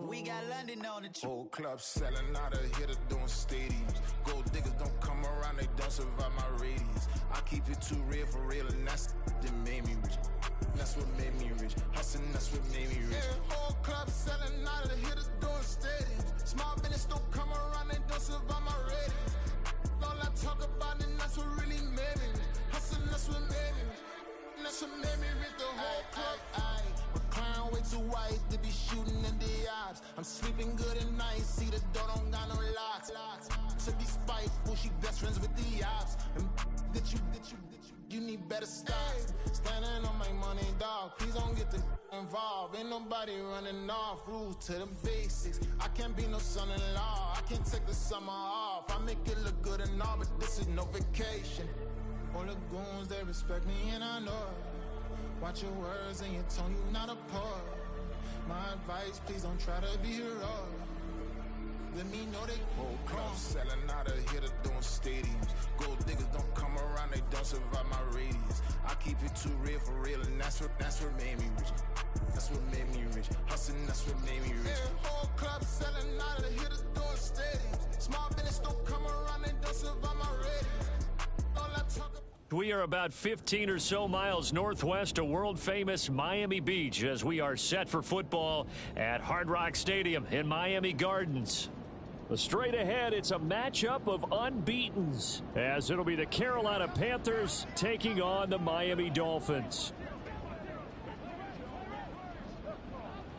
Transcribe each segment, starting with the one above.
We got London on the whole club selling out of hitter doing stadiums. Gold diggers don't come around, they don't survive my radius. I keep it too real for real, and that's that made me rich. That's what made me rich. Hustling, that's what made me rich. Yeah, whole club selling out of hitters doing stadiums. Small business don't come around, they don't survive my radius. All I talk about, and that's what really made me rich. Hustling, that's what made me rich. That's what made me rich. The whole club. My clown way too white to be shooting in the ops. I'm sleeping good at night, see the door don't got no locks. To be spiteful, she best friends with the ops. And you need better stop. Standing on my money, dog. Please don't get involved. Ain't nobody running off. Rules to the basics. I can't be no son-in-law. I can't take the summer off. I make it look good and all, but this is no vacation. All the goons, they respect me and I know it. Watch your words and your tone, you not a poet. My advice, please don't try to be heroic. Let me know they whole club selling out of here to doing stadiums. Gold diggers don't come around, they don't survive my radius. I keep it too real for real, and that's what made me rich. That's what made me rich. Hustling, that's what made me rich. Yeah, whole club selling out of here to doing stadiums. Small business don't come around, they don't survive my radius. All I talk about. We are about 15 or so miles northwest of world-famous Miami Beach as we are set for football at Hard Rock Stadium in Miami Gardens. Straight ahead, it's a matchup of unbeatens as it'll be the Carolina Panthers taking on the Miami Dolphins.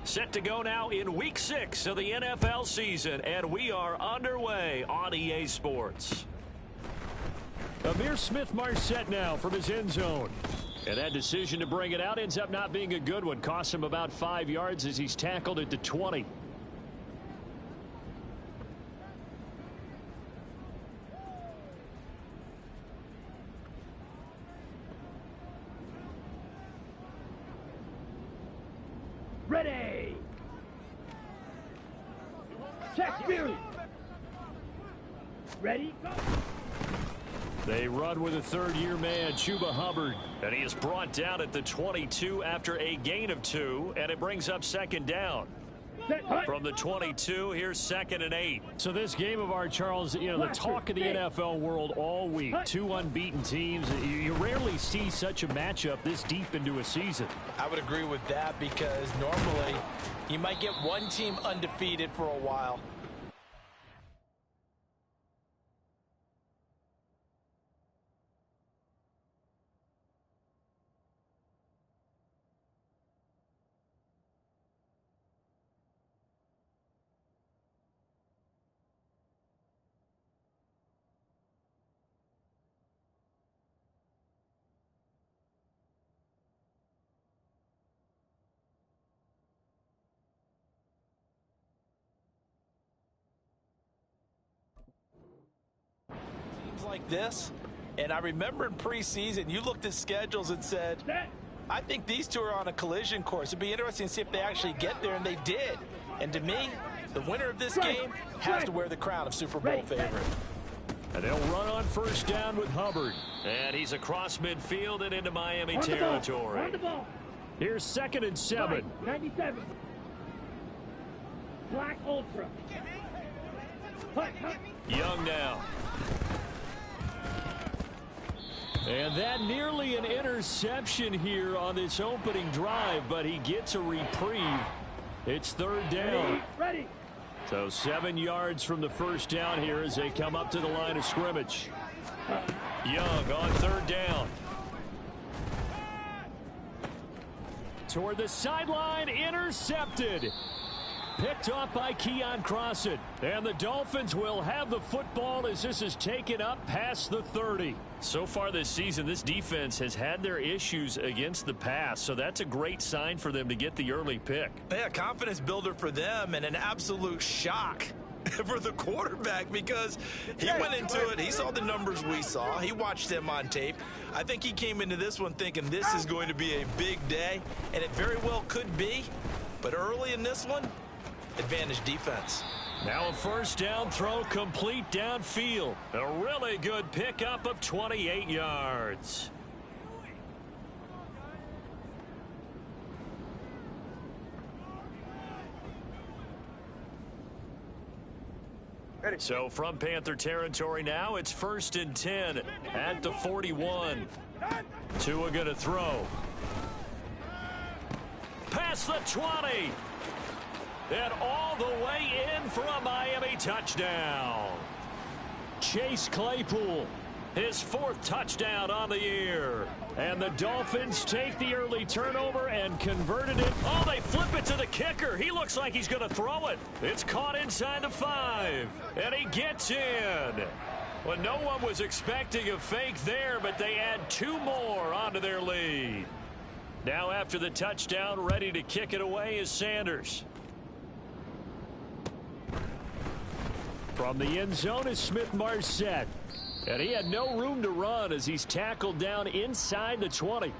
Set to go now in Week 6 of the NFL season, and we are underway on EA Sports. Amir Smith-Marset now from his end zone. And that decision to bring it out ends up not being a good one. Costs him about 5 yards as he's tackled at the 20. Ready! Check, spirit! Ready, go! They run with a third-year man, Chuba Hubbard, and he is brought down at the 22 after a gain of 2, and it brings up second down. From the 22, here's 2nd and 8. So this game of ours, Charles, you know, the talk of the NFL world all week. 2 unbeaten teams. You rarely see such a matchup this deep into a season. I would agree with that because normally you might get one team undefeated for a while. Like this, and I remember in preseason you looked at schedules and said, I think these two are on a collision course. It'd be interesting to see if they actually get there, and they did. And to me, the winner of this game has to wear the crown of Super Bowl favorite. And they'll run on first down with Hubbard, and he's across midfield and into Miami territory. Here's 2nd and 7. 97. Black Ultra. Young now. And that nearly an interception here on this opening drive, but he gets a reprieve. It's 3rd down. Ready. So 7 yards from the first down here as they come up to the line of scrimmage. Young on 3rd down. Toward the sideline, intercepted. Picked off by Keon Crossan. And the Dolphins will have the football as this is taken up past the 30. So far this season, this defense has had their issues against the pass, so that's a great sign for them to get the early pick. Yeah, confidence builder for them and an absolute shock for the quarterback because he went into it. He saw the numbers we saw. He watched them on tape. I think he came into this one thinking this is going to be a big day, and it very well could be. But early in this one, advantage defense. Now a first down throw complete downfield. A really good pickup of 28 yards. So from Panther territory now, it's 1st and 10 at the 41. Tua going to throw. Past the 20. And all the way in for a Miami touchdown. Chase Claypool, his 4th touchdown on the year. And the Dolphins take the early turnover and converted it. Oh, they flip it to the kicker. He looks like he's going to throw it. It's caught inside the 5. And he gets in. Well, no one was expecting a fake there, but they add 2 more onto their lead. Now after the touchdown, ready to kick it away is Sanders. From the end zone is Smith-Marset. And he had no room to run as he's tackled down inside the 20.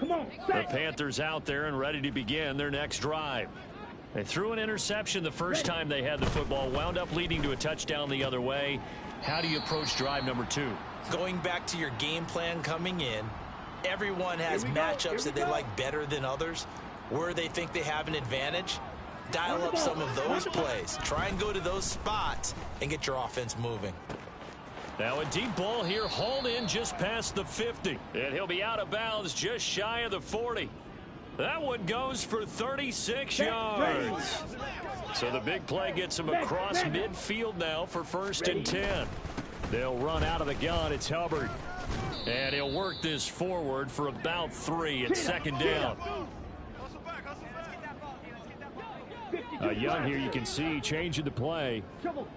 Come on, the Panthers out there and ready to begin their next drive. They threw an interception the first time they had the football, wound up leading to a touchdown the other way. How do you approach drive number 2? Going back to your game plan coming in, everyone has matchups that they like better than others. Where they think they have an advantage, dial up some of those plays. Try and go to those spots and get your offense moving. Now a deep ball here, hauled in just past the 50. And he'll be out of bounds just shy of the 40. That one goes for 36 yards. So the big play gets him across midfield now for 1st and 10. They'll run out of the gun. It's Hubbard. And he'll work this forward for about 3. It's 2nd down. Young here, you can see changing the play.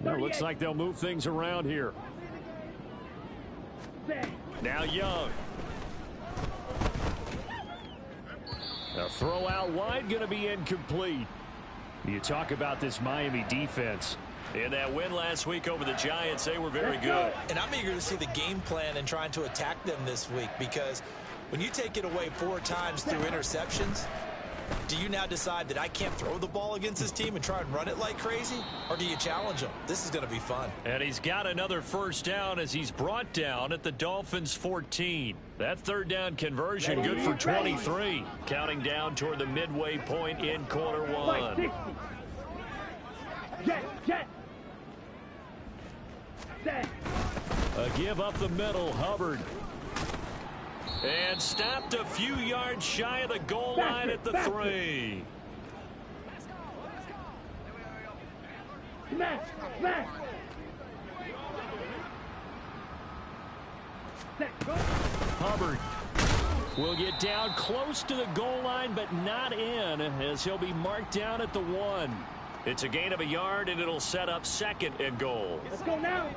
Well, looks like they'll move things around here. Now Young. A throw out wide, going to be incomplete. You talk about this Miami defense. In that win last week over the Giants, they were very good. And I'm eager to see the game plan and trying to attack them this week, because when you take it away 4 times through interceptions, do you now decide that I can't throw the ball against this team and try and run it like crazy? Or do you challenge them? This is going to be fun. And he's got another 1st down as he's brought down at the Dolphins 14. That 3rd down conversion good for 23. Counting down toward the midway point in quarter 1. A give up the middle, Hubbard. And stopped a few yards shy of the goal line at the 3. Hubbard will get down close to the goal line, but not in, as he'll be marked down at the 1. It's a gain of a yard, and it'll set up 2nd and goal. Let's go now.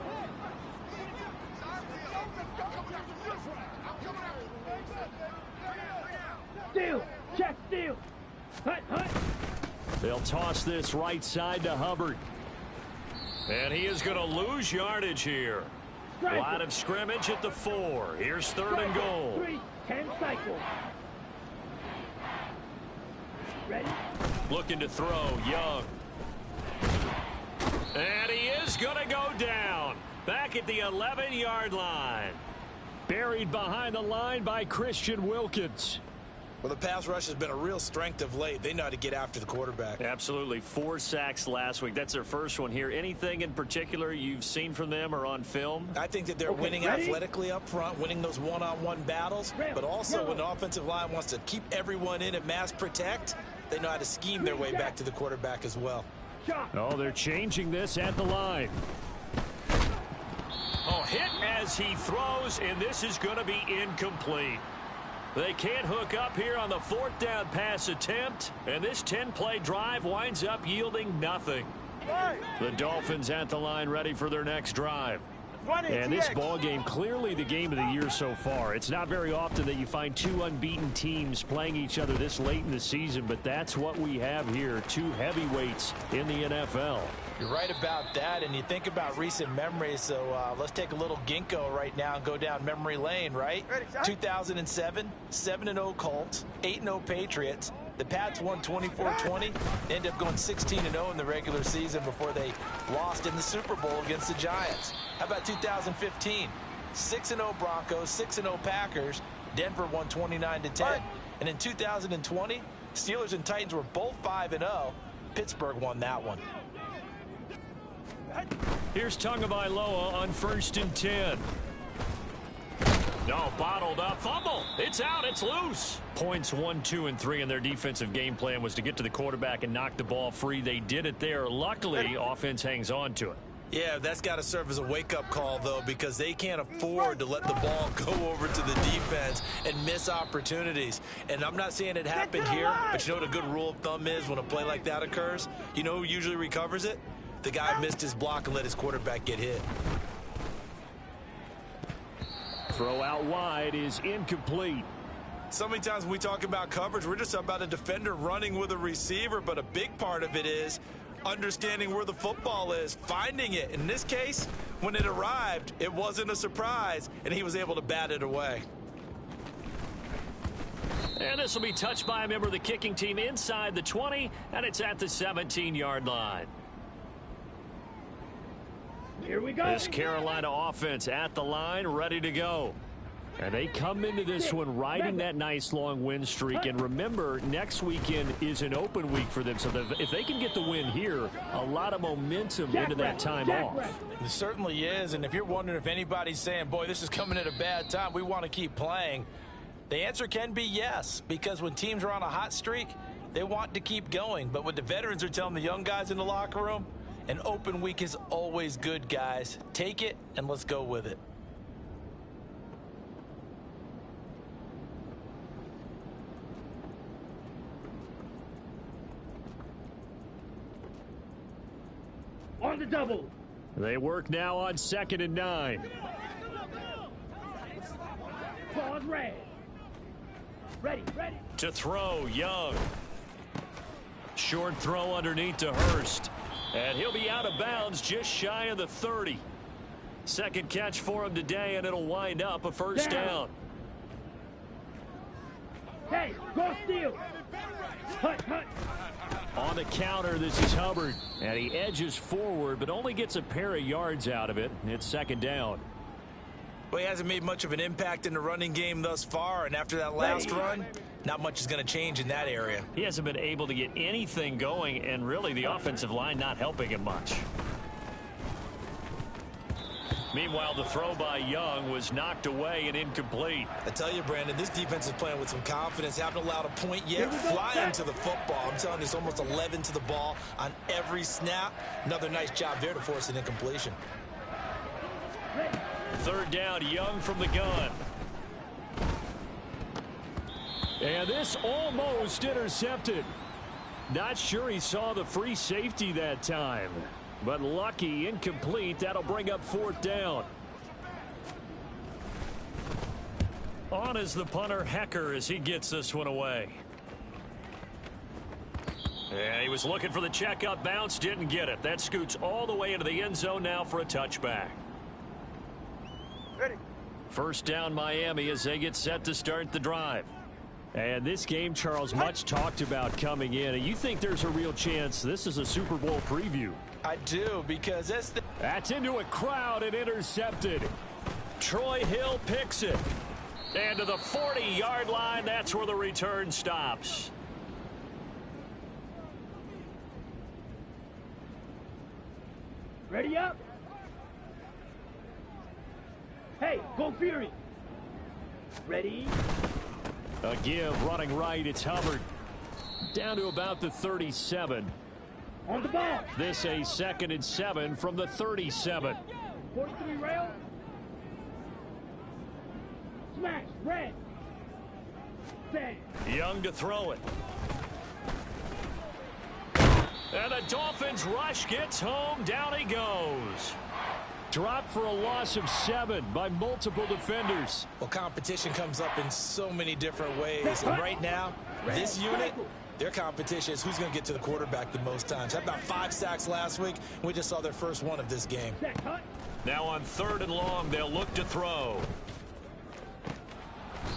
Steal, check, steal. Hut, hut. They'll toss this right side to Hubbard. And he is going to lose yardage here. A lot of scrimmage at the 4. Here's 3rd and goal. 3, 10 cycle. Ready? Looking to throw, Young. And he is going to go down. Back at the 11-yard line. Buried behind the line by Christian Wilkins. Well, the pass rush has been a real strength of late. They know how to get after the quarterback. Absolutely. 4 sacks last week. That's their first one here. Anything in particular you've seen from them or on film? I think that they're winning athletically up front, winning those one-on-one battles, but also when the offensive line wants to keep everyone in and mass protect, they know how to scheme their way back to the quarterback as well. Oh, they're changing this at the line. Oh, hit as he throws, and this is going to be incomplete. They can't hook up here on the 4th down pass attempt, and this 10-play drive winds up yielding nothing. The Dolphins at the line ready for their next drive. And this ball game, clearly the game of the year so far. It's not very often that you find 2 unbeaten teams playing each other this late in the season, but that's what we have here, 2 heavyweights in the NFL. You're right about that, and you think about recent memories, so let's take a little ginkgo right now and go down memory lane, right? 2007, 7-0 Colts, 8-0 Patriots. The Pats won 24-20. They ended up going 16-0 in the regular season before they lost in the Super Bowl against the Giants. How about 2015? 6-0 Broncos, 6-0 Packers. Denver won 29-10. And in 2020, Steelers and Titans were both 5-0. Pittsburgh won that one. Here's Tagovailoa on 1st and 10. No, bottled up. Fumble. It's out. It's loose. Points 1, 2, and 3 in their defensive game plan was to get to the quarterback and knock the ball free. They did it there. Luckily, offense hangs on to it. Yeah, that's got to serve as a wake-up call, though, because they can't afford to let the ball go over to the defense and miss opportunities. And I'm not saying it happened here, but you know what a good rule of thumb is when a play like that occurs? You know who usually recovers it? The guy missed his block and let his quarterback get hit. Throw out wide is incomplete. So many times when we talk about coverage, we're just talking about a defender running with a receiver, but a big part of it is understanding where the football is, finding it. In this case, when it arrived, it wasn't a surprise, and he was able to bat it away. And this will be touched by a member of the kicking team inside the 20, and it's at the 17-yard line. Here we go. This Carolina offense at the line, ready to go. And they come into this one riding that nice long win streak. And remember, next weekend is an open week for them. So if they can get the win here, a lot of momentum into that time off. It certainly is. And if you're wondering if anybody's saying, boy, this is coming at a bad time, we want to keep playing, the answer can be yes. Because when teams are on a hot streak, they want to keep going. But what the veterans are telling the young guys in the locker room, an open week is always good, guys. Take it and let's go with it. On the double. They work now on 2nd and 9. Pause red. Ready. To throw, Young. Short throw underneath to Hurst. And he'll be out of bounds just shy of the 30. Second catch for him today, and it'll wind up a first down. Hey, go steal. Hut. On the counter, this is Hubbard. And he edges forward, but only gets a pair of yards out of it. It's 2nd down. Well, he hasn't made much of an impact in the running game thus far, and after that last run, not much is going to change in that area. He hasn't been able to get anything going, and really the offensive line not helping him much. Meanwhile, the throw by Young was knocked away and incomplete. I tell you, Brandon, this defense is playing with some confidence. Haven't allowed a point yet. Flying to the football. I'm telling you, it's almost 11 to the ball on every snap. Another nice job there to force an incompletion. 3rd down, Young from the gun. And this almost intercepted. Not sure he saw the free safety that time. But lucky, incomplete. That'll bring up 4th down. On is the punter, Hecker, as he gets this one away. And he was looking for the checkup bounce, didn't get it. That scoots all the way into the end zone now for a touchback. Ready. First down, Miami, as they get set to start the drive. And this game, Charles, much talked about coming in. And you think there's a real chance this is a Super Bowl preview? I do, because that's into a crowd and intercepted. Troy Hill picks it. And to the 40-yard line, that's where the return stops. Ready up. Hey, go Fury. Ready. A give, running right, it's Hubbard. Down to about the 37. On the ball. This a 2nd and 7 from the 37. 43 rail. Smash, red. Set. Young to throw it. And the Dolphins rush gets home. Down he goes. Dropped for a loss of 7 by multiple defenders. Well, competition comes up in so many different ways. And right now, this unit, their competition is who's going to get to the quarterback the most times. Had about 5 sacks last week, and we just saw their first one of this game. Now on 3rd and long, they'll look to throw.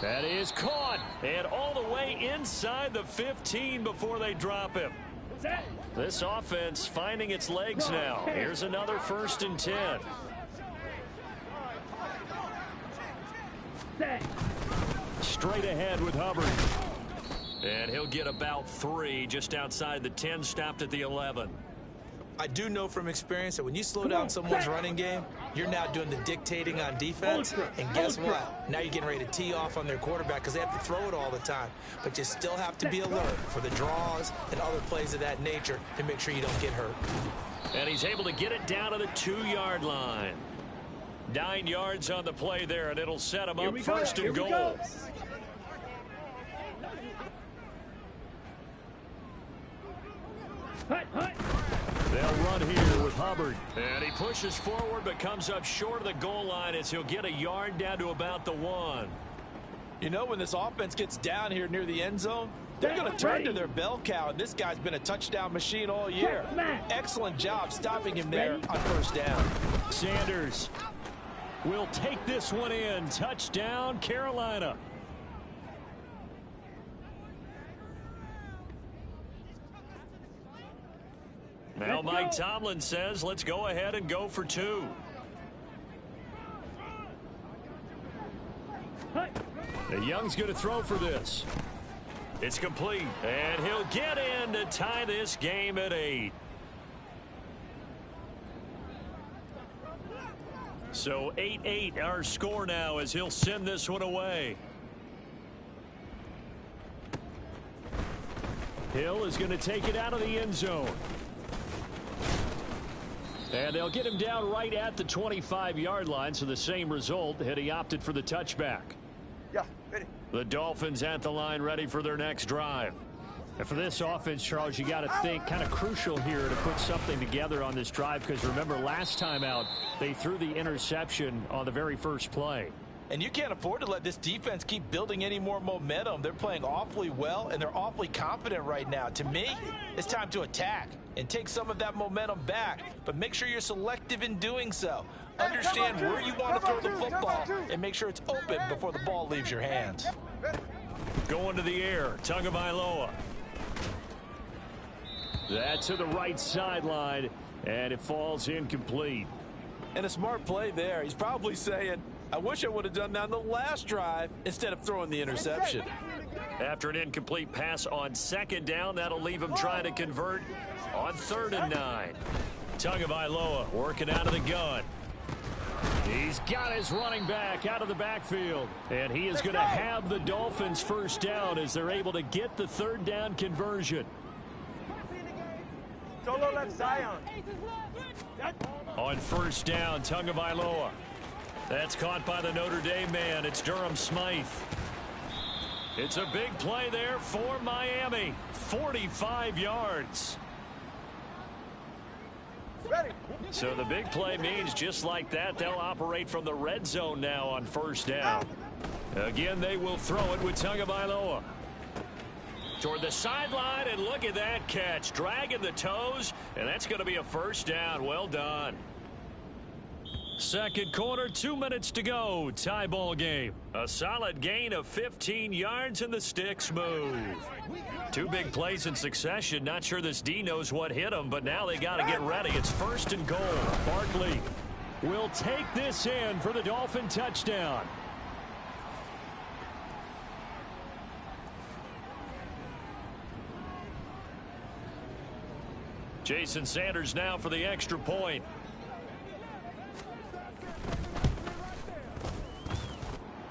That is caught. And all the way inside the 15 before they drop him. This offense finding its legs now. Here's another 1st and 10. Straight ahead with Hubbard. And he'll get about 3 just outside the 10, stopped at the 11. I do know from experience that when you slow down someone's running game, you're now doing the dictating on defense. And guess what? Now you're getting ready to tee off on their quarterback because they have to throw it all the time. But you still have to be alert for the draws and other plays of that nature to make sure you don't get hurt. And he's able to get it down to the 2-yard line. 9 yards on the play there, and it'll set him up first and goal. They'll run here with Hubbard. And he pushes forward but comes up short of the goal line as he'll get a yard down to about the 1. You know, when this offense gets down here near the end zone, they're going to turn to their bell cow, and this guy's been a touchdown machine all year. Excellent job stopping him there on first down. Sanders will take this one in. Touchdown, Carolina. Now Mike Tomlin says, let's go ahead and go for 2. The Young's going to throw for this. It's complete, and he'll get in to tie this game at 8. So 8-8 our score now as he'll send this one away. Hill is going to take it out of the end zone. And they'll get him down right at the 25-yard line, so the same result, had he opted for the touchback. Yeah, ready. The Dolphins at the line ready for their next drive. And for this offense, Charles, you got to think kind of crucial here to put something together on this drive because remember last time out they threw the interception on the very first play. And you can't afford to let this defense keep building any more momentum. They're playing awfully well, and they're awfully confident right now. To me, it's time to attack and take some of that momentum back. But make sure you're selective in doing so. Understand where you want to throw the football and make sure it's open before the ball leaves your hands. Going to the air, Tagovailoa. That's to the right sideline, and it falls incomplete. And a smart play there. He's probably saying, I wish I would have done that on the last drive instead of throwing the interception. After an incomplete pass on second down, that'll leave him trying to convert on 3rd and 9. Tagovailoa working out of the gun. He's got his running back out of the backfield. And he is going to have the Dolphins first down as they're able to get the 3rd down conversion. Solo left Zion. On first down, Tagovailoa. That's caught by the Notre Dame man. It's Durham Smythe. It's a big play there for Miami. 45 yards. Ready. So the big play means just like that, they'll operate from the red zone now on first down. Again, they will throw it with Tagovailoa. Toward the sideline, and look at that catch. Dragging the toes, and that's going to be a first down. Well done. Second quarter, 2 minutes to go. Tie ball game. A solid gain of 15 yards, and the sticks move. 2 big plays in succession. Not sure this D knows what hit him, but now they got to get ready. It's 1st and goal. Barkley will take this in for the Dolphin touchdown. Jason Sanders now for the extra point.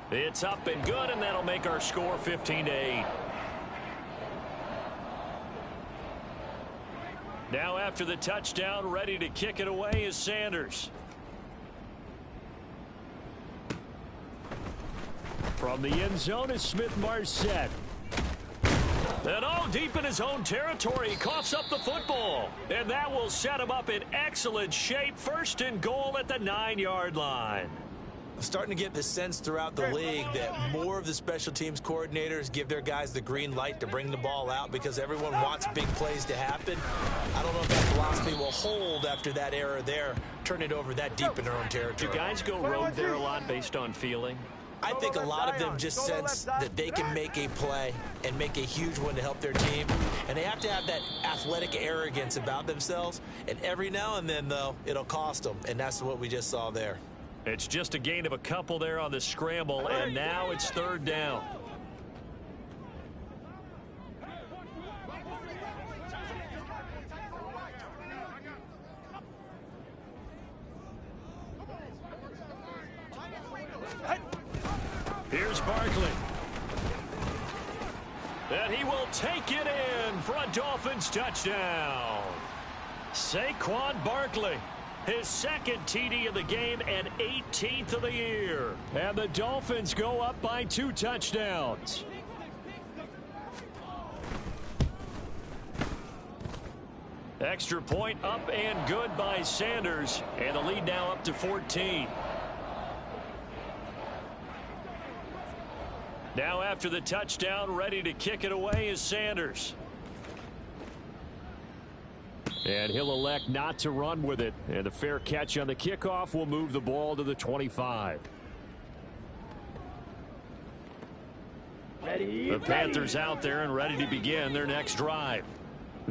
It's up and good, and that'll make our score 15-8. Now after the touchdown, ready to kick it away is Sanders. From the end zone is Smith-Marset. And deep in his own territory, he coughs up the football. And that will set him up in excellent shape. 1st and goal at the 9-yard line. I'm starting to get the sense throughout the league that more of the special teams coordinators give their guys the green light to bring the ball out because everyone wants big plays to happen. I don't know if that philosophy will hold after that error there. Turn it over that deep in their own territory. Do guys go rogue there a lot based on feeling? I think a lot of them just sense that they can make a play and make a huge one to help their team. And they have to have that athletic arrogance about themselves. And every now and then, though, it'll cost them. And that's what we just saw there. It's just a gain of a couple there on the scramble, and now it's 3rd down. Barkley. And he will take it in for a Dolphins touchdown. Saquon Barkley, his second TD of the game and 18th of the year. And the Dolphins go up by 2 touchdowns. Extra point up and good by Sanders. And the lead now up to 14. Now after the touchdown, ready to kick it away is Sanders. And he'll elect not to run with it. And a fair catch on the kickoff will move the ball to the 25. The Panthers out there and ready to begin their next drive.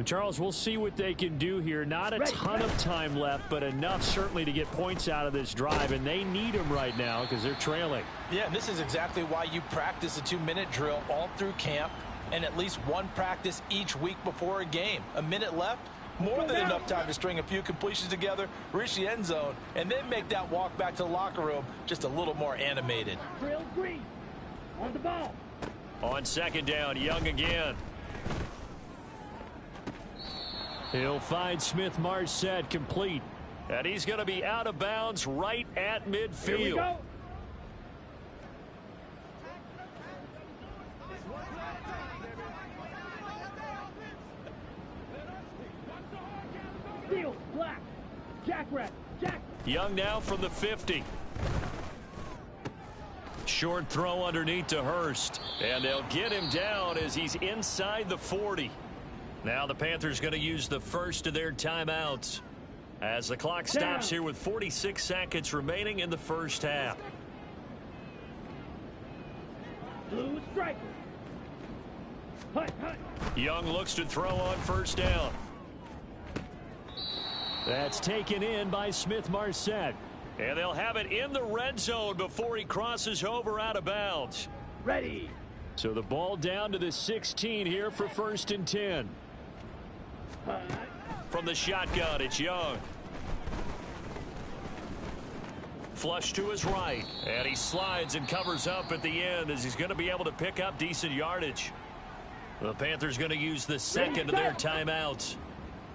Charles, we'll see what they can do here. Not a ton of time left, but enough certainly to get points out of this drive, and they need them right now because they're trailing. Yeah, and this is exactly why you practice a 2-minute drill all through camp and at least one practice each week before a game. A minute left, more than enough time to string a few completions together, reach the end zone, and then make that walk back to the locker room just a little more animated. Drill green. On the ball. On second down, Young again. He'll find Smith-Marsette complete. And he's going to be out of bounds right at midfield. Here we go. Steel, black, jackrabbit, jack. Young now from the 50. Short throw underneath to Hurst. And they'll get him down as he's inside the 40. Now the Panthers going to use the first of their timeouts as the clock stops here with 46 seconds remaining in the first half. Blue striker. Hut, hut. Young looks to throw on first down. That's taken in by Smith-Marsette. And they'll have it in the red zone before he crosses over out of bounds. Ready. So the ball down to the 16 here for 1st and 10. From the shotgun, it's Young. Flush to his right. And he slides and covers up at the end as he's going to be able to pick up decent yardage. The Panthers going to use the second of their timeouts.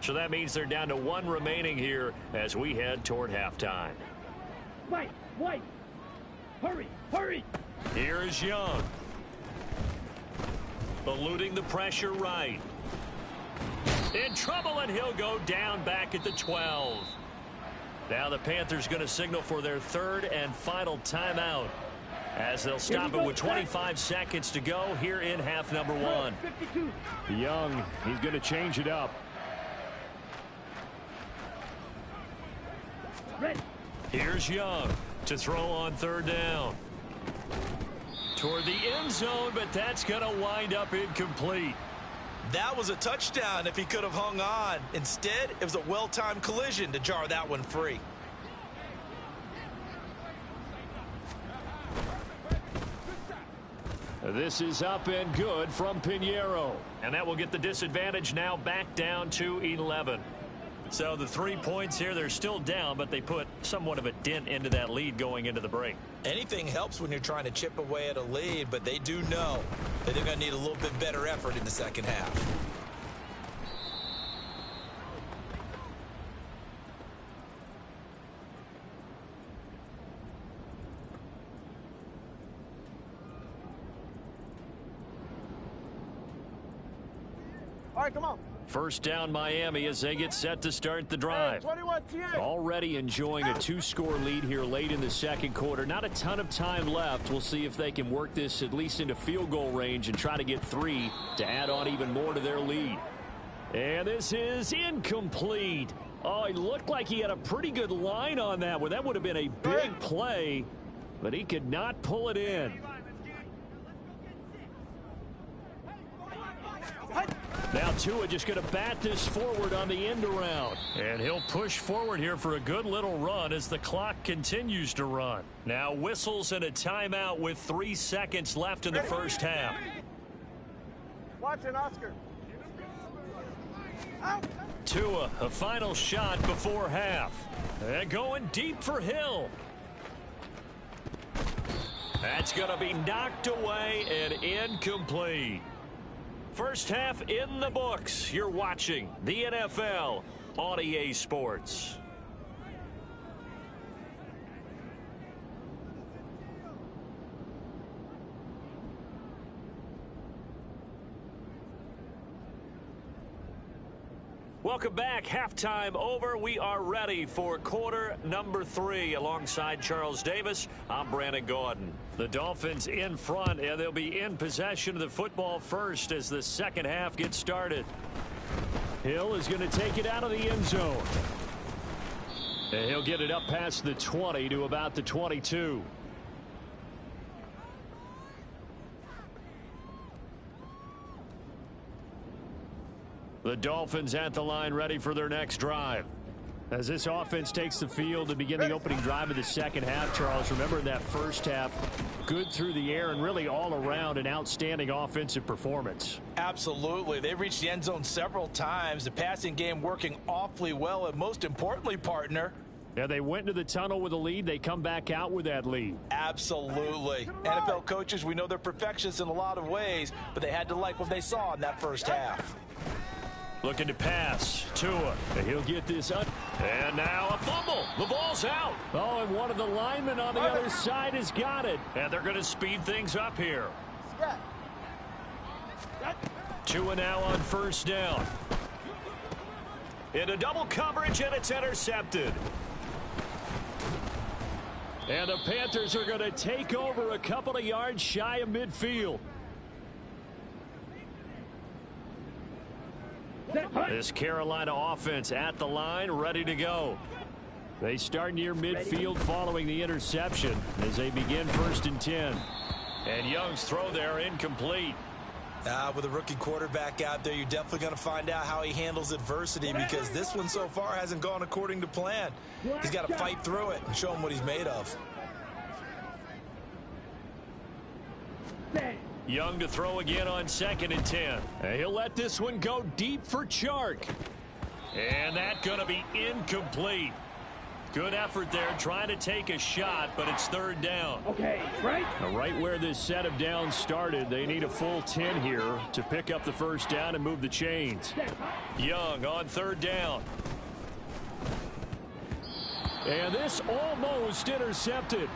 So that means they're down to 1 remaining here as we head toward halftime. White. Hurry, hurry. Here is Young. Eluding the pressure right. In trouble, and he'll go down back at the 12. Now the Panthers going to signal for their 3rd and final timeout as they'll stop it with 25 seconds to go here in half number 1. 52. Young, he's going to change it up. Ready. Here's Young to throw on 3rd down. Toward the end zone, but that's going to wind up incomplete. That was a touchdown if he could have hung on. Instead, it was a well-timed collision to jar that one free. This is up and good from Pinheiro. And that will get the disadvantage now back down to 11. So the 3 points here, they're still down, but they put somewhat of a dent into that lead going into the break. Anything helps when you're trying to chip away at a lead, but they do know that they're going to need a little bit better effort in the second half. All right, come on. First down Miami as they get set to start the drive. Already enjoying a 2-score lead here late in the second quarter. Not a ton of time left. We'll see if they can work this at least into field goal range and try to get 3 to add on even more to their lead. And this is incomplete. Oh, he looked like he had a pretty good line on that one. That would have been a big play, but he could not pull it in. Now Tua just going to bat this forward on the end around. And he'll push forward here for a good little run as the clock continues to run. Now whistles and a timeout with 3 seconds left in the first half. Watch it, Oscar. Tua, a final shot before half. And going deep for Hill. That's going to be knocked away and incomplete. First half in the books. You're watching the NFL on EA Sports. Welcome back. Halftime over. We are ready for quarter number 3. Alongside Charles Davis, I'm Brandon Gordon. The Dolphins in front, and they'll be in possession of the football first as the second half gets started. Hill is going to take it out of the end zone. And he'll get it up past the 20 to about the 22. The Dolphins at the line, ready for their next drive. As this offense takes the field to begin the opening drive of the second half, Charles, remember in that first half, good through the air and really all around an outstanding offensive performance. Absolutely. They reached the end zone several times. The passing game working awfully well, and most importantly, partner, yeah, they went into the tunnel with a lead. They come back out with that lead. Absolutely. NFL coaches, we know they're perfectionists in a lot of ways, but they had to like what they saw in that first half. Looking to pass. Tua. And he'll get this up. And now a fumble. The ball's out. Oh, and one of the linemen on the other side has got it. And they're going to speed things up here. Tua now on first down. Into double coverage, and it's intercepted. And the Panthers are going to take over a couple of yards shy of midfield. This Carolina offense at the line, ready to go. They start near midfield following the interception as they begin 1st and 10. And Young's throw there incomplete. With a rookie quarterback out there, you're definitely going to find out how he handles adversity, because this one so far hasn't gone according to plan. He's got to fight through it and show him what he's made of. Young to throw again on 2nd and 10. And he'll let this one go deep for Chark. And that's going to be incomplete. Good effort there trying to take a shot, but it's 3rd down. Okay, right? Now, right where this set of downs started, they need a full 10 here to pick up the first down and move the chains. Young on 3rd down. And this almost intercepted.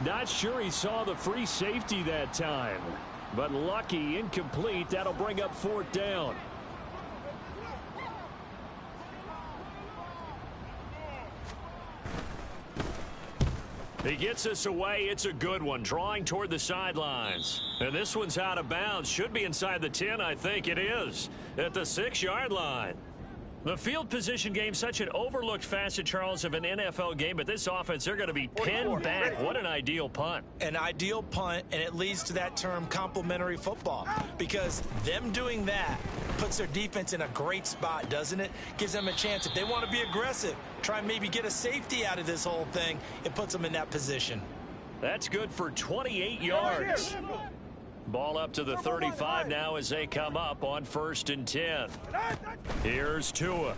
Not sure he saw the free safety that time, but lucky, incomplete. That'll bring up 4th down. He gets us away. It's a good one, drawing toward the sidelines. And this one's out of bounds. Should be inside the 10, I think it is, at the 6-yard line. The field position game, such an overlooked facet, Charles, of an NFL game, but this offense, they're going to be pinned back. What an ideal punt. An ideal punt, and it leads to that term complementary football, because them doing that puts their defense in a great spot, doesn't it? Gives them a chance. If they want to be aggressive, try and maybe get a safety out of this whole thing, it puts them in that position. That's good for 28 yards. Ball up to the 35 now as they come up on 1st and 10. Here's Tua.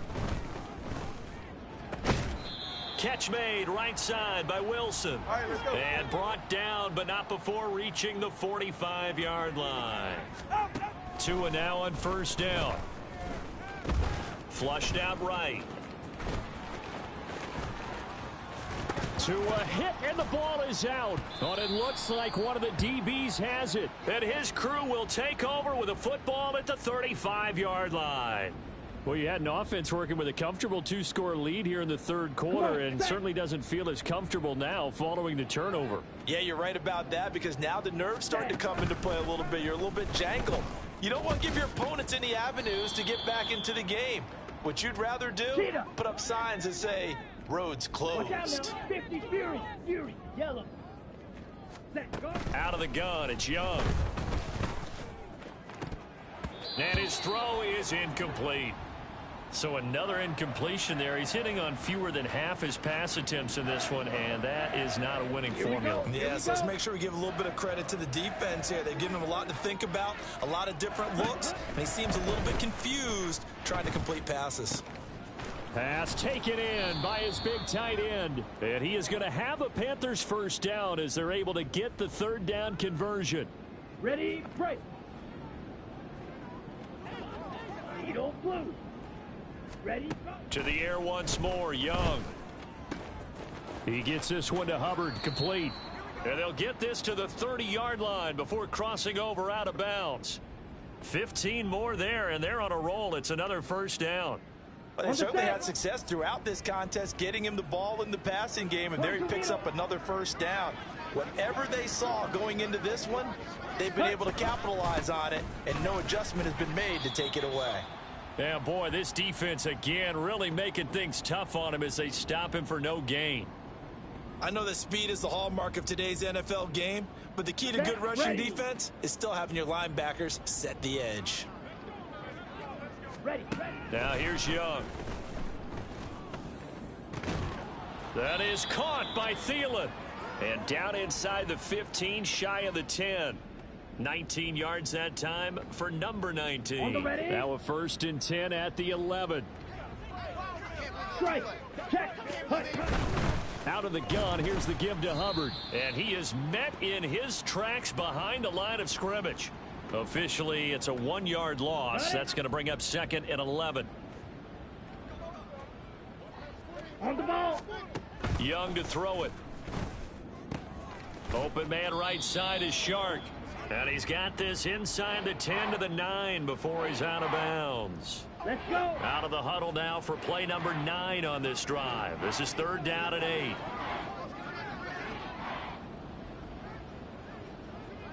Catch made right side by Wilson. And brought down, but not before reaching the 45-yard line. Tua now on 1st down. Flushed out right. Tua hit, and the ball is out. But it looks like one of the DBs has it. And his crew will take over with a football at the 35-yard line. Well, you had an offense working with a comfortable 2-score lead here in the 3rd quarter, and certainly doesn't feel as comfortable now following the turnover. Yeah, you're right about that, because now the nerves start to come into play a little bit. You're a little bit jangled. You don't want to give your opponents any avenues to get back into the game. What you'd rather do, put up signs that say, roads closed. Fury, yellow. Out of the gun, it's Young. And his throw is incomplete. So another incompletion there. He's hitting on fewer than half his pass attempts in this one, and that is not a winning formula. Yes, let's make sure we give a little bit of credit to the defense here. They've given him a lot to think about, a lot of different looks, and he seems a little bit confused trying to complete passes. Pass taken in by his big tight end. And he is going to have a Panthers first down as they're able to get the third down conversion. Ready, break. Eagle blue. Ready, go. To the air once more, Young. He gets this one to Hubbard, complete. And they'll get this to the 30-yard line before crossing over out of bounds. 15 more there, and they're on a roll. It's another first down. Well, they certainly had success throughout this contest, getting him the ball in the passing game, and there he picks up another first down. Whatever they saw going into this one, they've been able to capitalize on it, and no adjustment has been made to take it away. Yeah, boy, this defense, again, really making things tough on him as they stop him for no gain. I know that speed is the hallmark of today's NFL game, but the key to good rushing defense is still having your linebackers set the edge. Ready. Now here's Young. That is caught by Thielen. And down inside the 15, shy of the 10. 19 yards that time for number 19. Now a 1st and 10 at the 11. Strike. Check. Out of the gun, here's the give to Hubbard. And he is met in his tracks behind the line of scrimmage. Officially, it's a 1-yard loss. That's going to bring up 2nd and 11. On the ball. Young to throw it. Open man right side is Shark. And he's got this inside the 10 to the 9 before he's out of bounds. Let's go. Out of the huddle now for play number 9 on this drive. This is 3rd down and 8.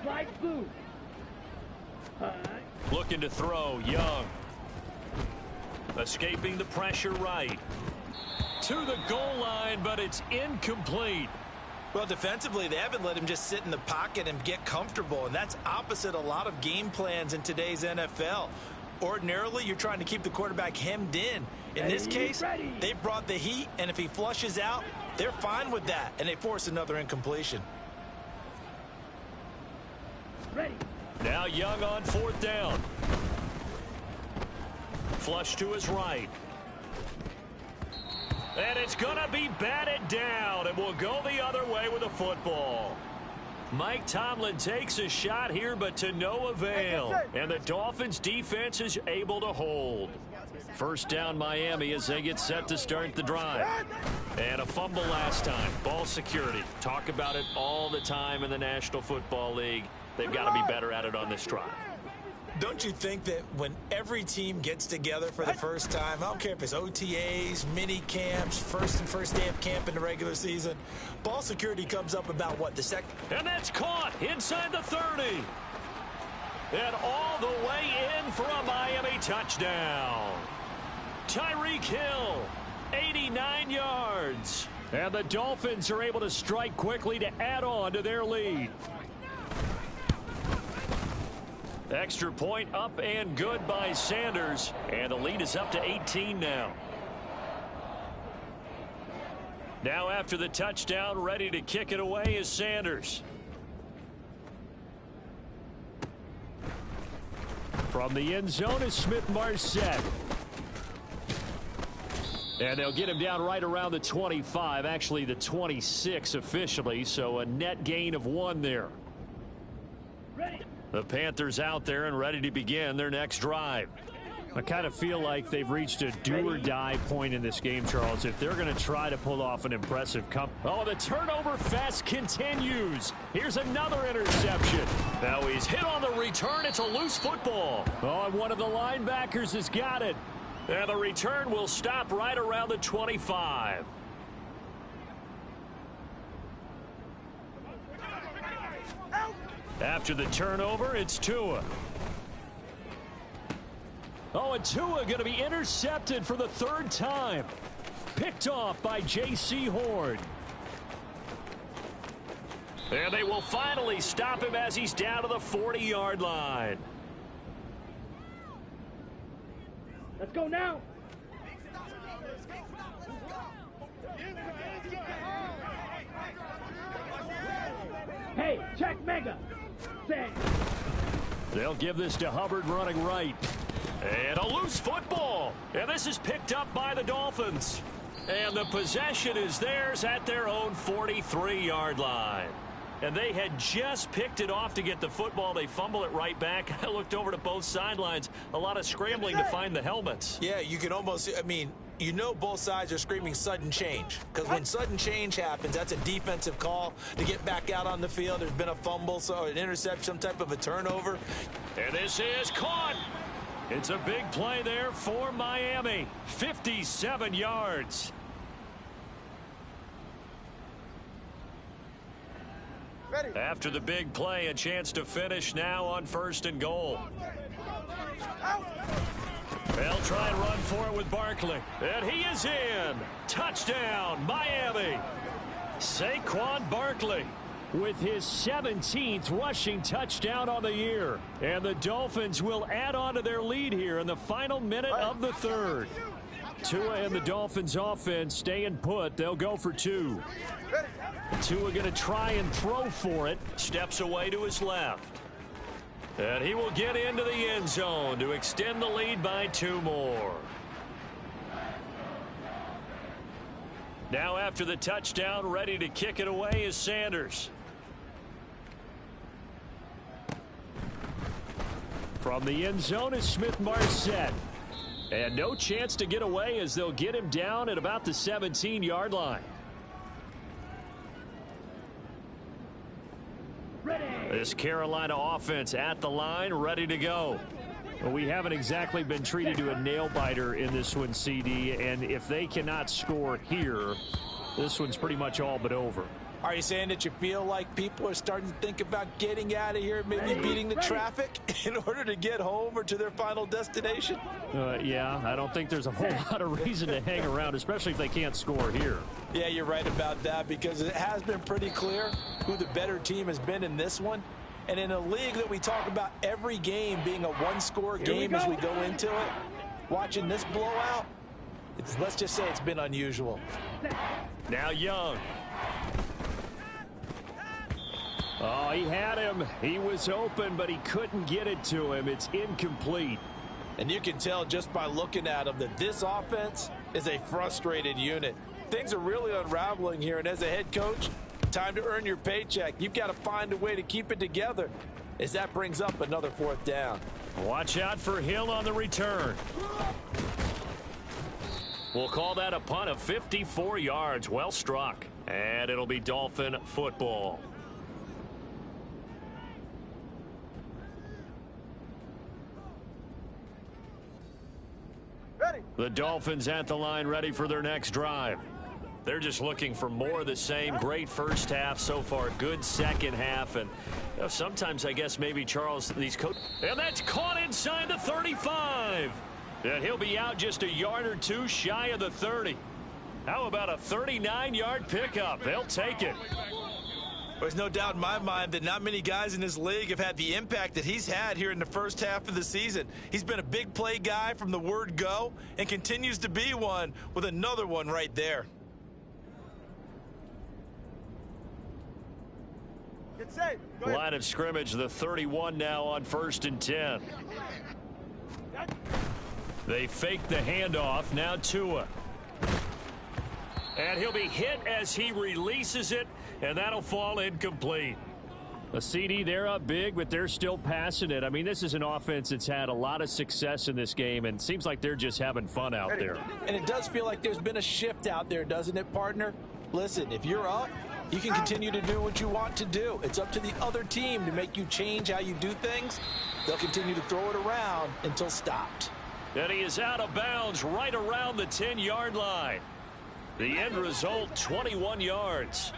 Strike blue. Looking to throw, Young. Escaping the pressure right. To the goal line, but it's incomplete. Well, defensively, they haven't let him just sit in the pocket and get comfortable, and that's opposite a lot of game plans in today's NFL. Ordinarily, you're trying to keep the quarterback hemmed in. In this case, they brought the heat, and if he flushes out, they're fine with that, and they force another incompletion. Ready. Now Young on 4th down. Flush to his right. And it's going to be batted down, and we'll go the other way with the football. Mike Tomlin takes a shot here, but to no avail. And the Dolphins defense is able to hold. 1st down Miami as they get set to start the drive. And a fumble last time. Ball security. Talk about it all the time in the National Football League. They've got to be better at it on this drive. Don't you think that when every team gets together for the first time, I don't care if it's OTAs, mini camps, first day of camp in the regular season, ball security comes up about what, the second? And that's caught inside the 30. And all the way in for a Miami touchdown. Tyreek Hill, 89 yards. And the Dolphins are able to strike quickly to add on to their lead. Extra point up and good by Sanders. And the lead is up to 18 now. Now after the touchdown, ready to kick it away is Sanders. From the end zone is Smith-Marset. And they'll get him down right around the 25, actually the 26 officially, so a net gain of 1 there. Ready. The Panthers out there and ready to begin their next drive. I kind of feel like they've reached a do-or-die point in this game, Charles, if they're going to try to pull off an impressive comeback. Oh, the turnover fest continues. Here's another interception. Now he's hit on the return. It's a loose football. Oh, and one of the linebackers has got it. And the return will stop right around the 25. After the turnover, it's Tua. Oh, and Tua going to be intercepted for the 3rd time. Picked off by J.C. Horn. And they will finally stop him as he's down to the 40-yard line. Let's go now. Hey, check mega. Say. They'll give this to Hubbard running right. And a loose football. And this is picked up by the Dolphins. And the possession is theirs at their own 43-yard line. And they had just picked it off to get the football. They fumble it right back. I looked over to both sidelines. A lot of scrambling to find the helmets. Yeah, you can almost, I mean, you know both sides are screaming sudden change. Because when sudden change happens, that's a defensive call to get back out on the field. There's been a fumble, so an interception, some type of a turnover. And this is caught. It's a big play there for Miami. 57 yards. Ready. After the big play, a chance to finish now on 1st and goal. They'll try and run for it with Barkley. And he is in. Touchdown, Miami. Saquon Barkley with his 17th rushing touchdown on the year. And the Dolphins will add on to their lead here in the final minute of the 3rd. Tua and the Dolphins offense staying put. They'll go for 2. Tua going to try and throw for it. Steps away to his left. And he will get into the end zone to extend the lead by 2 more. Now after the touchdown, ready to kick it away is Sanders. From the end zone is Smith-Marset. And no chance to get away as they'll get him down at about the 17-yard line. This Carolina offense at the line, ready to go. Well, we haven't exactly been treated to a nail-biter in this one, CD, and if they cannot score here, this one's pretty much all but over. Are you saying that you feel like people are starting to think about getting out of here, maybe beating the traffic in order to get home or to their final destination? Yeah, I don't think there's a whole lot of reason to hang around, especially if they can't score here. Yeah, you're right about that, because it has been pretty clear who the better team has been in this one. And in a league that we talk about every game being a one-score game as we go into it, watching this blowout, let's just say it's been unusual. Now Young. Oh, he had him. He was open, but he couldn't get it to him. It's incomplete. And you can tell just by looking at him that this offense is a frustrated unit. Things are really unraveling here, and as a head coach, time to earn your paycheck. You've got to find a way to keep it together as that brings up another 4th down. Watch out for Hill on the return. We'll call that a punt of 54 yards. Well struck. And it'll be Dolphin football. Ready. The Dolphins at the line, ready for their next drive. They're just looking for more of the same. Great first half so far. Good second half. And sometimes, I guess, maybe, Charles, these coaches. And that's caught inside the 35. And he'll be out just a yard or 2 shy of the 30. How about a 39-yard pickup? They'll take it. There's no doubt in my mind that not many guys in this league have had the impact that he's had here in the first half of the season. He's been a big play guy from the word go and continues to be one with another one right there. Get safe. Go ahead. Line of scrimmage, the 31 now on 1st and 10. They fake the handoff. Now Tua. And he'll be hit as he releases it, and that'll fall incomplete. A CD, they're up big, but they're still passing it. I mean, this is an offense that's had a lot of success in this game, and it seems like they're just having fun out there. And it does feel like there's been a shift out there, doesn't it, partner? Listen, if you're up, you can continue to do what you want to do. It's up to the other team to make you change how you do things. They'll continue to throw it around until stopped. And he is out of bounds right around the 10-yard line. The end result, 21 yards.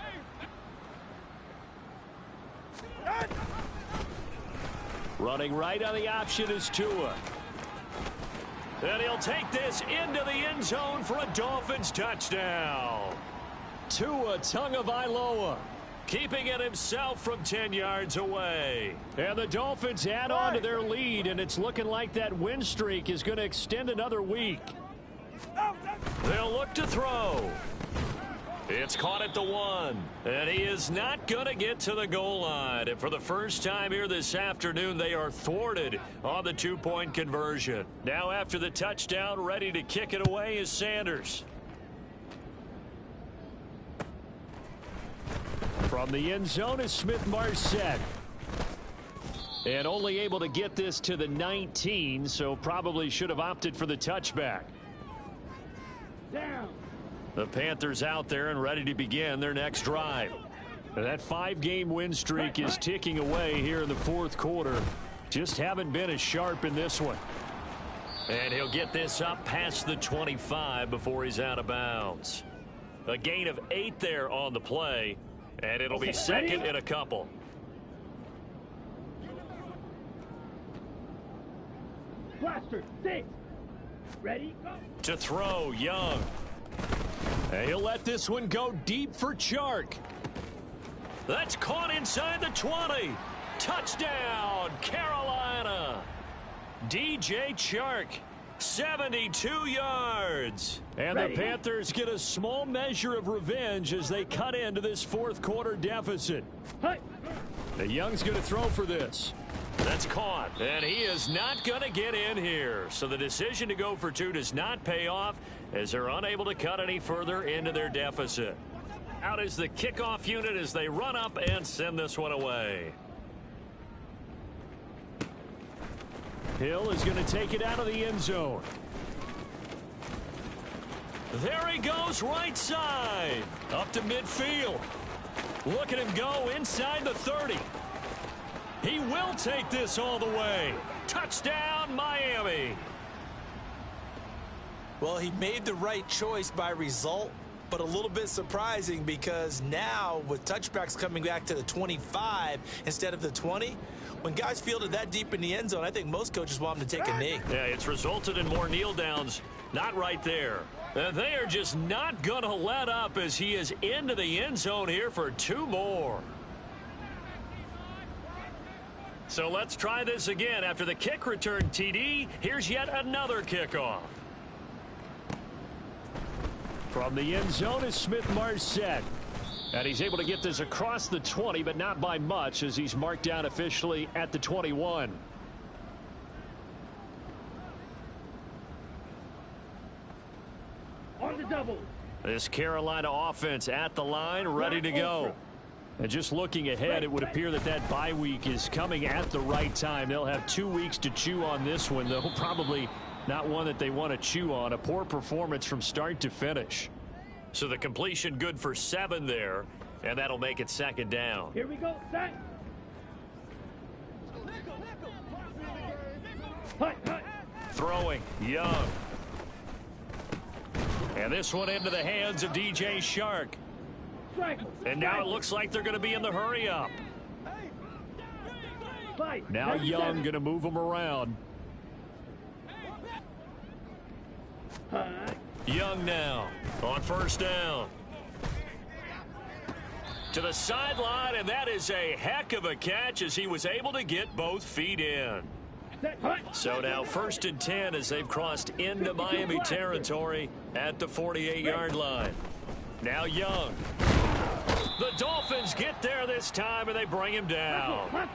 Running right on the option is Tua. And he'll take this into the end zone for a Dolphins touchdown. Tua Tagovailoa keeping it himself from 10 yards away. And the Dolphins add on to their lead, and it's looking like that win streak is going to extend another week. They'll look to throw. It's caught at the 1, and he is not going to get to the goal line. And for the first time here this afternoon, they are thwarted on the 2-point conversion. Now after the touchdown, ready to kick it away is Sanders. From the end zone is Smith-Marset. And only able to get this to the 19, so probably should have opted for the touchback. Down. The Panthers out there and ready to begin their next drive. And that 5-game win streak is ticking away here in the fourth quarter. Just haven't been as sharp in this one. And he'll get this up past the 25 before he's out of bounds. A gain of 8 there on the play, and it'll be second in a couple. Blaster, 6. Ready, go. To throw, Young. And he'll let this one go deep for Chark. That's caught inside the 20. Touchdown, Carolina. DJ Chark, 72 yards. And the Panthers get a small measure of revenge as they cut into this fourth quarter deficit. The Young's going to throw for this. That's caught, and he is not going to get in here. So the decision to go for 2 does not pay off as they're unable to cut any further into their deficit. Out is the kickoff unit as they run up and send this one away. Hill is going to take it out of the end zone. There he goes, right side. Up to midfield. Look at him go inside the 30. He will take this all the way. Touchdown, Miami. Well, he made the right choice by result, but a little bit surprising because now with touchbacks coming back to the 25 instead of the 20, when guys fielded that deep in the end zone, I think most coaches want them to take a knee. Yeah, it's resulted in more kneel downs. Not right there. They are just not going to let up as he is into the end zone here for 2 more. So let's try this again. After the kick return TD, here's yet another kickoff. From the end zone is Smith-Marset. And he's able to get this across the 20, but not by much as he's marked down officially at the 21. On the double. This Carolina offense at the line, ready to go. And just looking ahead, it would appear that that bye week is coming at the right time. They'll have 2 weeks to chew on this one, though probably not one that they want to chew on. A poor performance from start to finish. So the completion good for 7 there, and that'll make it second down. Here we go, set. Throwing, Young. And this one into the hands of DJ Chark. And now it looks like they're going to be in the hurry up. Now Young going to move them around. Young now on first down. To the sideline, and that is a heck of a catch as he was able to get both feet in. So now 1st and 10 as they've crossed into Miami territory at the 48-yard line. Now Young. The Dolphins get there this time, and they bring him down.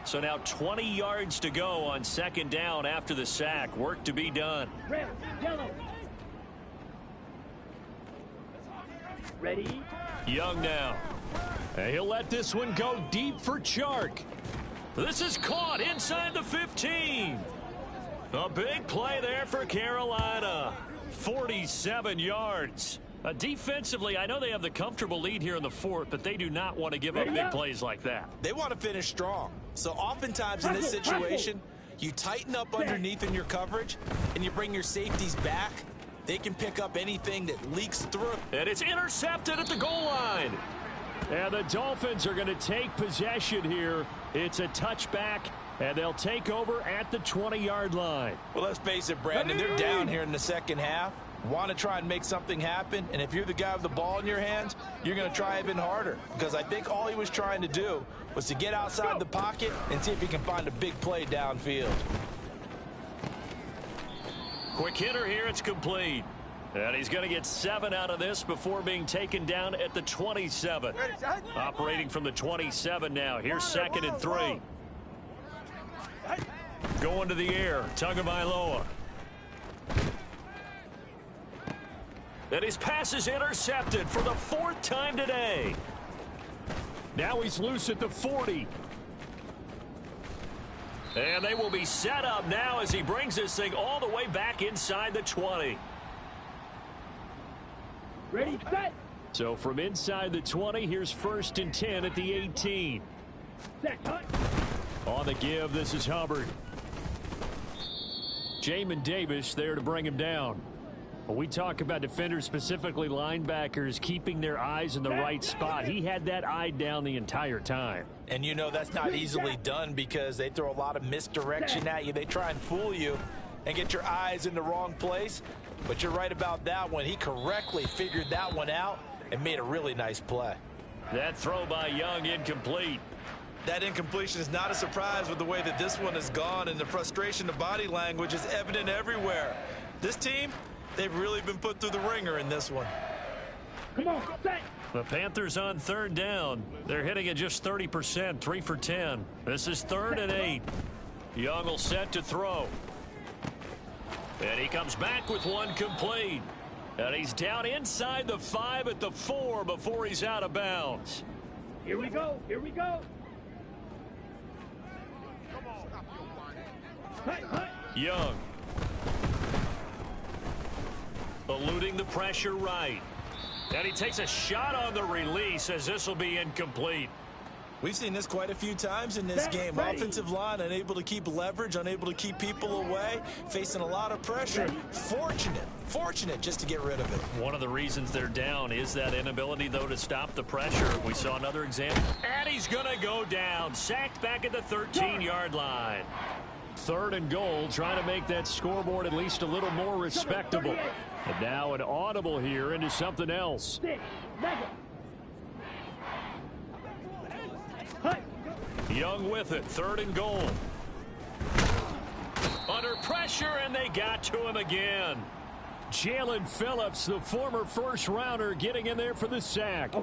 So now 20 yards to go on second down after the sack. Work to be done. Red, yellow. Ready? Young now. And he'll let this one go deep for Chark. This is caught inside the 15. A big play there for Carolina. 47 yards. Defensively, I know they have the comfortable lead here in the fourth, but they do not want to give up big plays like that. They want to finish strong. So oftentimes in this situation, you tighten up underneath in your coverage, and you bring your safeties back. They can pick up anything that leaks through. And it's intercepted at the goal line. And the Dolphins are going to take possession here. It's a touchback, and they'll take over at the 20-yard line. Well, let's face it, Brandon, they're down here in the second half. Want to try and make something happen, and if you're the guy with the ball in your hands, you're going to try even harder, because I think all he was trying to do was to get outside the pocket and see if he can find a big play downfield. Quick hitter here, it's complete. And he's going to get 7 out of this before being taken down at the 27. Operating from the 27 now. Here's 2nd and 3. Going to the air. Tagovailoa. And his pass is intercepted for the 4th time today. Now he's loose at the 40. And they will be set up now as he brings this thing all the way back inside the 20. Ready, set. So from inside the 20, here's 1st and 10 at the 18. Set, hut. On the give, this is Hubbard. Jamin Davis there to bring him down. When we talk about defenders, specifically linebackers, keeping their eyes in the right spot, he had that eye down the entire time. And you know that's not easily done because they throw a lot of misdirection at you. They try and fool you and get your eyes in the wrong place. But you're right about that one. He correctly figured that one out and made a really nice play. That throw by Young incomplete. That incompletion is not a surprise with the way that this one has gone, and the frustration, the body language is evident everywhere. This team, they've really been put through the ringer in this one. Come on, set. The Panthers on 3rd down. They're hitting at just 30%, 3 for 10. This is 3rd and 8. Young will set to throw. And he comes back with one complete. And he's down inside the 5 at the 4 before he's out of bounds. Here we go, here we go. Hut, hut. Young. Eluding the pressure right. And he takes a shot on the release as this will be incomplete. We've seen this quite a few times in this game. Offensive line unable to keep leverage, unable to keep people away, facing a lot of pressure. Fortunate just to get rid of it. One of the reasons they're down is that inability, though, to stop the pressure. We saw another example. And he's going to go down. Sacked back at the 13-yard line. 3rd and goal, trying to make that scoreboard at least a little more respectable. And now an audible here into something else. Young with it, 3rd and goal. Under pressure, and they got to him again. Jalen Phillips, the former 1st-rounder, getting in there for the sack.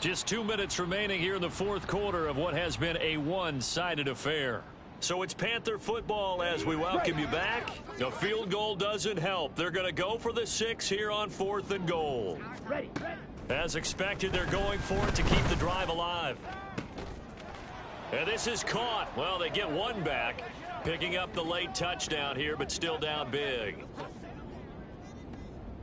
Just 2 minutes remaining here in the 4th quarter of what has been a one-sided affair. So it's Panther football as we welcome you back. A field goal doesn't help. They're going to go for the 6 here on 4th and goal. As expected, they're going for it to keep the drive alive. And this is caught. Well, they get one back, picking up the late touchdown here, but still down big.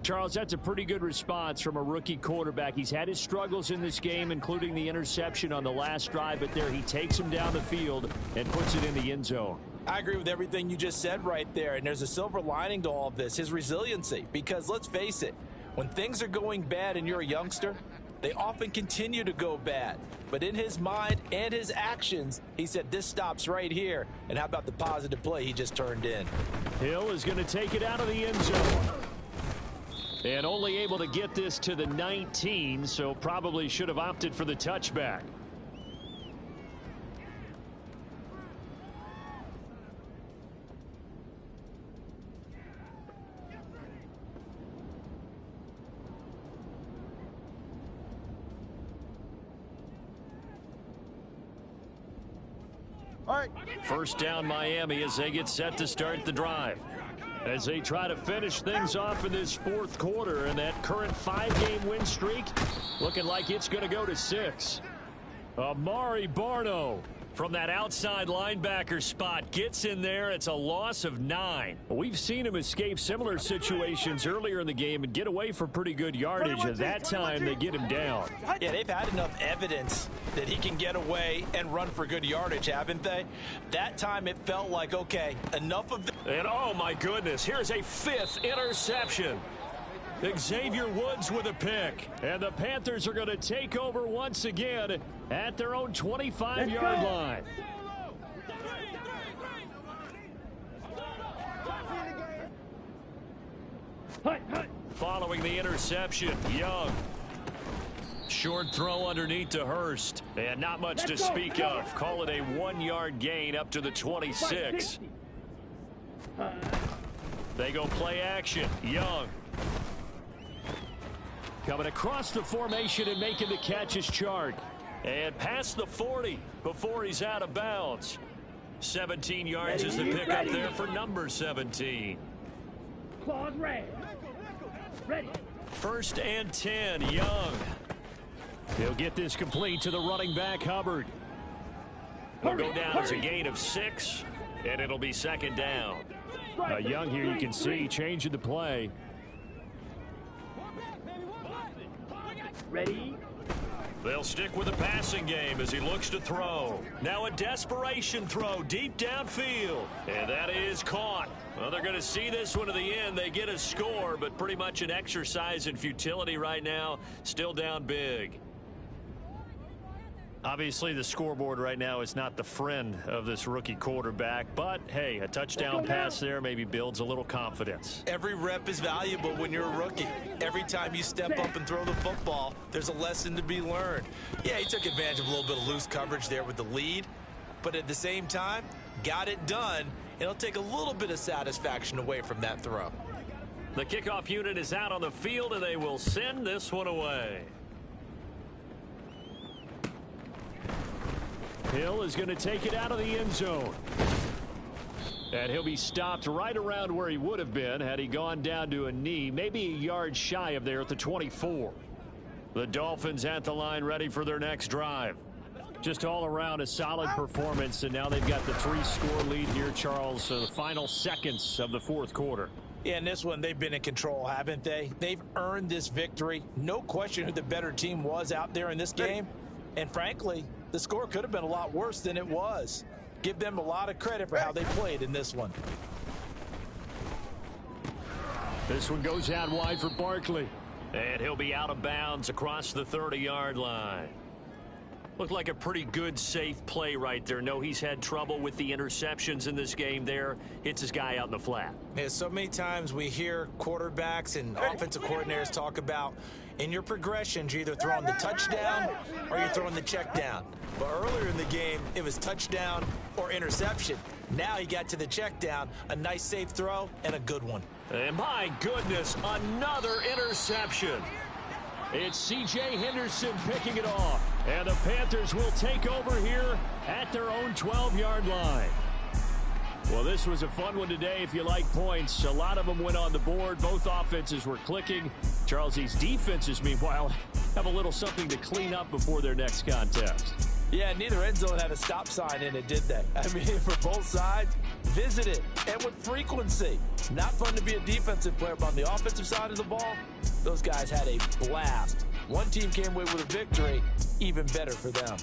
Charles, that's a pretty good response from a rookie quarterback. He's had his struggles in this game, including the interception on the last drive, but there he takes him down the field and puts it in the end zone. I agree with everything you just said right there, and there's a silver lining to all of this, his resiliency, because let's face it, when things are going bad and you're a youngster, they often continue to go bad. But in his mind and his actions, he said this stops right here. And how about the positive play he just turned in? Hill is going to take it out of the end zone. And only able to get this to the 19, so probably should have opted for the touchback. All right. 1st down Miami as they get set to start the drive. As they try to finish things off in this 4th quarter, and that current 5-game win streak looking like it's going to go to 6. Amari Barno from that outside linebacker spot gets in there. It's a loss of 9. We've seen him escape similar situations earlier in the game and get away for pretty good yardage. At that time, they get him down. Yeah, they've had enough evidence that he can get away and run for good yardage, haven't they? That time it felt like, okay, enough of this. And oh my goodness, here's a 5th interception. Xavier Woods with a pick. And the Panthers are going to take over once again at their own 25-yard line. Following the interception, Young. Short throw underneath to Hurst. And not much to speak of. Call it a 1-yard gain up to the 26. They go play action. Young. Coming across the formation and making the catch is Chark. And past the 40 before he's out of bounds. 17 yards is the pickup there for number 17. Claws red. Ready. 1st and 10, Young. He'll get this complete to the running back, Hubbard. Will go down as a gain of 6, and it'll be 2nd down. Young here, you can see, changing the play. Ready. They'll stick with the passing game as he looks to throw. Now a desperation throw deep downfield. And that is caught. Well, they're going to see this one to the end. They get a score, but pretty much an exercise in futility right now. Still down big. Obviously, the scoreboard right now is not the friend of this rookie quarterback. But, hey, a touchdown pass there maybe builds a little confidence. Every rep is valuable when you're a rookie. Every time you step up and throw the football, there's a lesson to be learned. Yeah, he took advantage of a little bit of loose coverage there with the lead. But at the same time, got it done. It'll take a little bit of satisfaction away from that throw. The kickoff unit is out on the field, and they will send this one away. Hill is going to take it out of the end zone. And he'll be stopped right around where he would have been had he gone down to a knee, maybe a yard shy of there at the 24. The Dolphins at the line ready for their next drive. Just all around a solid performance, and now they've got the 3-score lead here, Charles, so the final seconds of the 4th quarter. Yeah, in this one, they've been in control, haven't they? They've earned this victory. No question who the better team was out there in this game. And frankly, the score could have been a lot worse than it was. Give them a lot of credit for how they played in this one. This one goes out wide for Barkley. And he'll be out of bounds across the 30-yard line. Looked like a pretty good, safe play right there. No, he's had trouble with the interceptions in this game there. Hits his guy out in the flat. Yeah, so many times we hear quarterbacks and offensive coordinators talk about in your progressions, you're either throwing the touchdown or you're throwing the check down. But earlier in the game, it was touchdown or interception. Now he got to the check down, a nice safe throw, and a good one. And my goodness, another interception. It's C.J. Henderson picking it off. And the Panthers will take over here at their own 12-yard line. Well, this was a fun one today if you like points. A lot of them went on the board. Both offenses were clicking. Charles, these defenses, meanwhile, have a little something to clean up before their next contest. Yeah, neither end zone had a stop sign in it, did they? I mean, for both sides, visit it, and with frequency. Not fun to be a defensive player, but on the offensive side of the ball, those guys had a blast. One team came away with a victory, even better for them.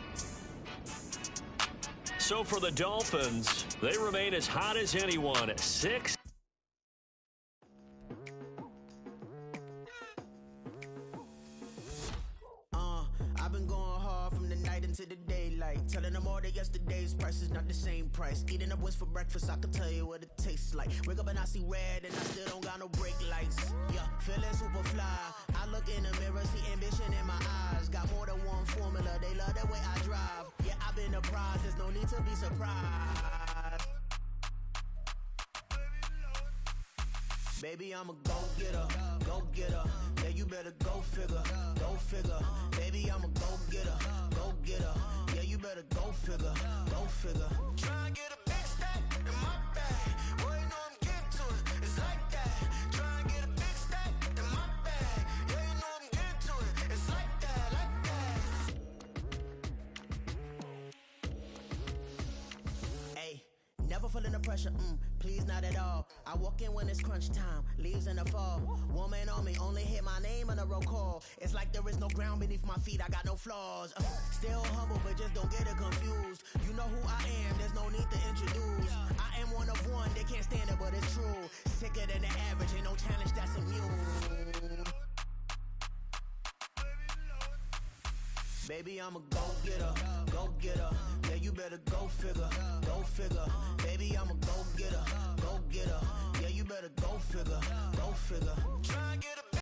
So for the Dolphins, they remain as hot as anyone at 6. I've been going hard from the night into the daylight, telling them all that yesterday's price is not the same price. Eating up wings for breakfast, I can tell you what it tastes like. Wake up and I see red and I still don't got no brake lights. Yeah, feeling super fly. I look in the mirror, see ambition in my eyes. Got more than one formula, they love the way I drive. Yeah, I've been a prize, there's no need to be surprised. Baby, I'm a go-getter, go-getter. Yeah, you better go figure, go figure. Baby, I'm a go-getter, go-getter. Yeah, you better go figure, go figure. Try and get a big stack in my bag. Boy, you know I'm getting to it, it's like that. Try and get a big stack in my bag. Yeah, you know I'm getting to it, it's like that, like that. Hey, never feeling the pressure, please not at all. I walk in when it's crunch time, leaves in the fall. Woman on me, only hit my name on a roll call. It's like there is no ground beneath my feet, I got no flaws. Still humble, but just don't get it confused. You know who I am, there's no need to introduce. I am one of one, they can't stand it, but it's true. Sicker than the average, ain't no challenge that's immune. Baby, I'm a go-getter, go-getter. Yeah, you better go figure, go figure. Baby, I'm a go-getter, go-getter. Yeah, you better go figure, go figure. Try and get a